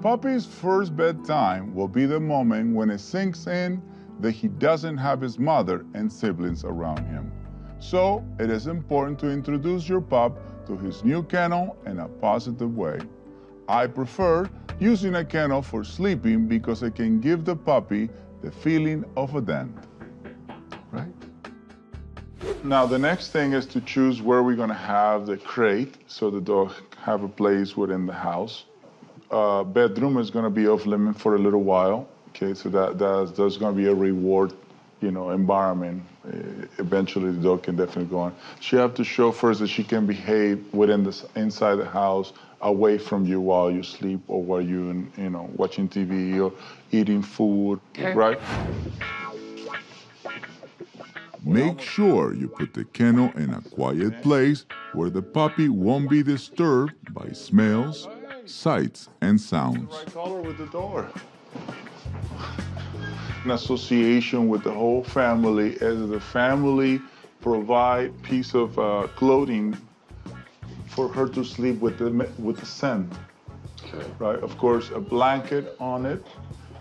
Puppy's first bedtime will be the moment when it sinks in that he doesn't have his mother and siblings around him. So it is important to introduce your pup to his new kennel in a positive way. I prefer using a kennel for sleeping because it can give the puppy the feeling of a den. Right? Now the next thing is to choose where we're going to have the crate so the dog have a place within the house. Bedroom is going to be off limit for a little while. Okay, so there's going to be a reward, environment. Eventually the dog can definitely go on. She have to show first that she can behave inside the house, away from you while you sleep or while you watching TV or eating food, okay. Right? Make sure you put the kennel in a quiet place where the puppy won't be disturbed by smells, sights, and sounds. Right color with the door. An association with the whole family as the family provide piece of clothing for her to sleep with the scent. Okay. Right? Of course, a blanket on it,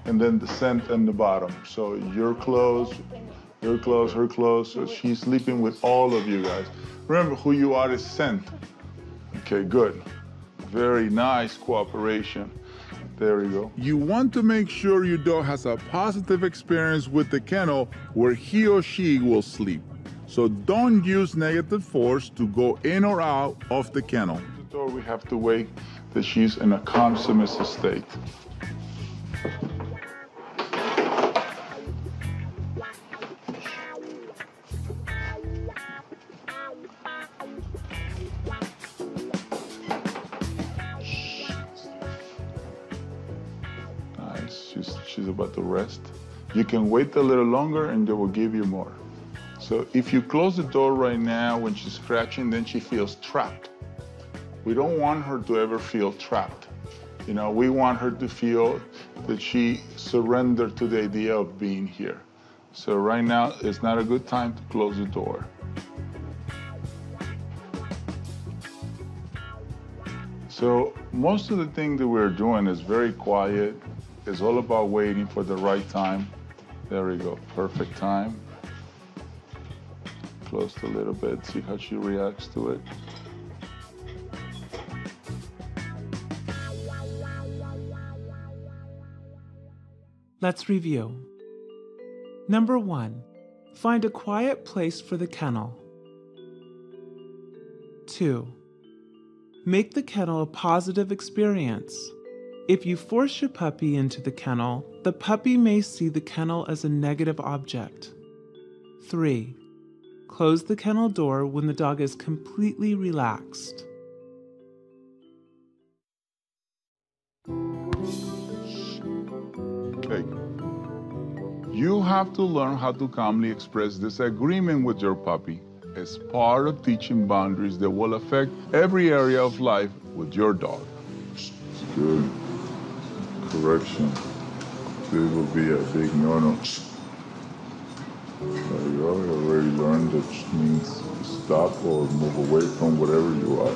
and then the scent in the bottom. So your clothes, her clothes. So she's sleeping with all of you guys. Remember, who you are is scent. Okay, good. Very nice cooperation. There you go. You want to make sure your dog has a positive experience with the kennel where he or she will sleep. So don't use negative force to go in or out of the kennel. The door, we have to wait that she's in a calm, submissive state. She's about to rest. You can wait a little longer and they will give you more. So if you close the door right now when she's scratching, then she feels trapped. We don't want her to ever feel trapped. We want her to feel that she surrendered to the idea of being here. So right now, it's not a good time to close the door. So most of the things that we're doing is very quiet. It's all about waiting for the right time. There we go, perfect time. Close a little bit, see how she reacts to it. Let's review. Number 1, find a quiet place for the kennel. 2, make the kennel a positive experience. If you force your puppy into the kennel, the puppy may see the kennel as a negative object. 3, close the kennel door when the dog is completely relaxed. Okay. You have to learn how to calmly express disagreement with your puppy as part of teaching boundaries that will affect every area of life with your dog. Good. Correction. This will be a big no-no. There you go. You already learned that means stop or move away from whatever you are.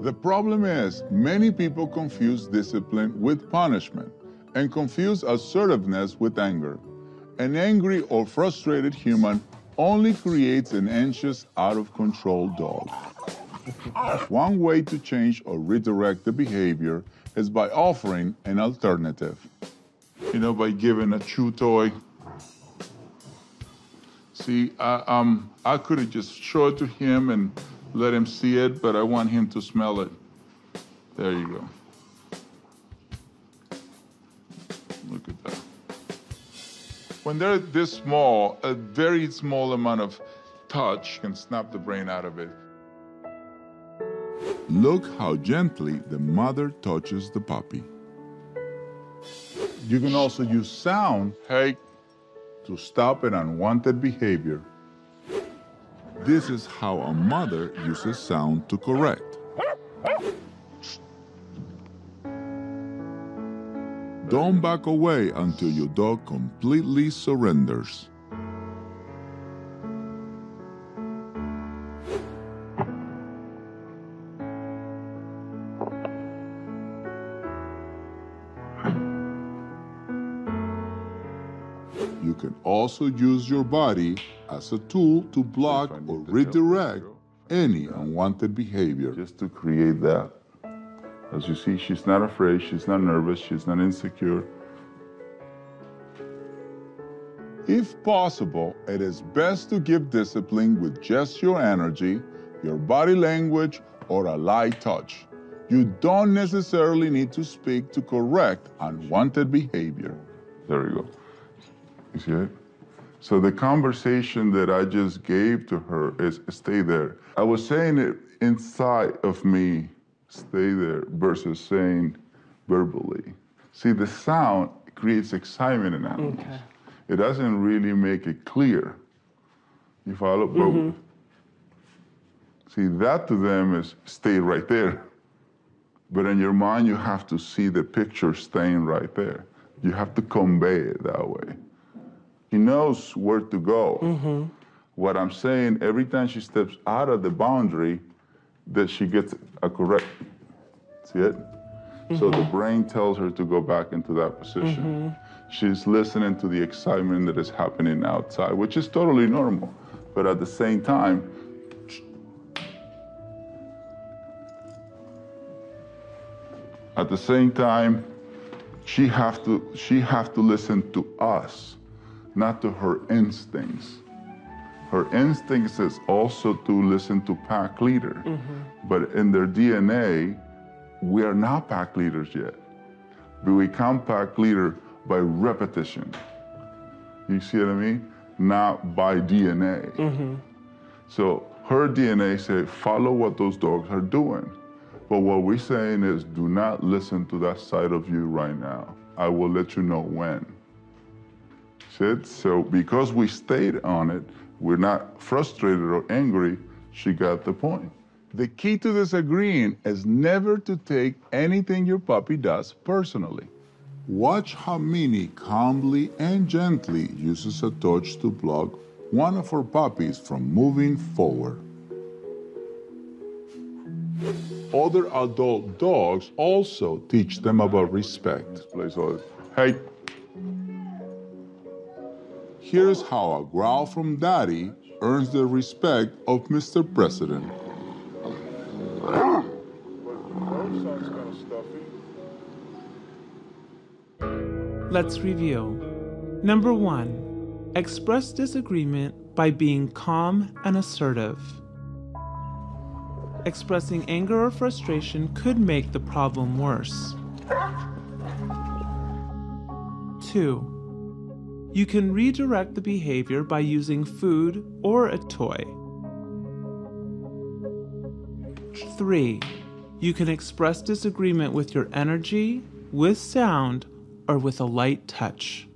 The problem is, many people confuse discipline with punishment and confuse assertiveness with anger. An angry or frustrated human only creates an anxious, out-of-control dog. One way to change or redirect the behavior is by offering an alternative. By giving a chew toy. See, I could have just showed it to him and let him see it, but I want him to smell it. There you go. Look at that. When they're this small, a very small amount of touch can snap the brain out of it. Look how gently the mother touches the puppy. You can also use sound, hey, to stop an unwanted behavior. This is how a mother uses sound to correct. Don't back away until your dog completely surrenders. can also use your body as a tool to block or redirect any unwanted behavior. Just to create that. As you see, she's not afraid, she's not nervous, she's not insecure. If possible, it is best to give discipline with just your energy, your body language, or a light touch. You don't necessarily need to speak to correct unwanted behavior. There you go. You see it? So the conversation that I just gave to her is stay there. I was saying it inside of me, stay there, versus saying verbally. See, the sound creates excitement in animals. Okay. It doesn't really make it clear. You follow? Mm-hmm. See, that to them is stay right there. But in your mind, you have to see the picture staying right there. You have to convey it that way. He knows where to go. Mm-hmm. What I'm saying, every time she steps out of the boundary, that she gets a correct, see it? Mm-hmm. So the brain tells her to go back into that position. Mm-hmm. She's listening to the excitement that is happening outside, which is totally normal. But at the same time, she have to listen to us, not to her instincts. Her instincts is also to listen to pack leader. Mm-hmm. But in their DNA, we are not pack leaders yet. We become pack leader by repetition. You see what I mean? Not by DNA. Mm-hmm. So her DNA say, follow what those dogs are doing. But what we're saying is, do not listen to that side of you right now. I will let you know when. See? So because we stayed on it, we're not frustrated or angry, she got the point. The key to disagreeing is never to take anything your puppy does personally. Watch how Minnie calmly and gently uses a touch to block one of her puppies from moving forward. Other adult dogs also teach them about respect. Hey. Here's how a growl from Daddy earns the respect of Mr. President. Let's review. Number 1, express disagreement by being calm and assertive. Expressing anger or frustration could make the problem worse. 2, you can redirect the behavior by using food or a toy. 3, you can express disagreement with your energy, with sound, or with a light touch.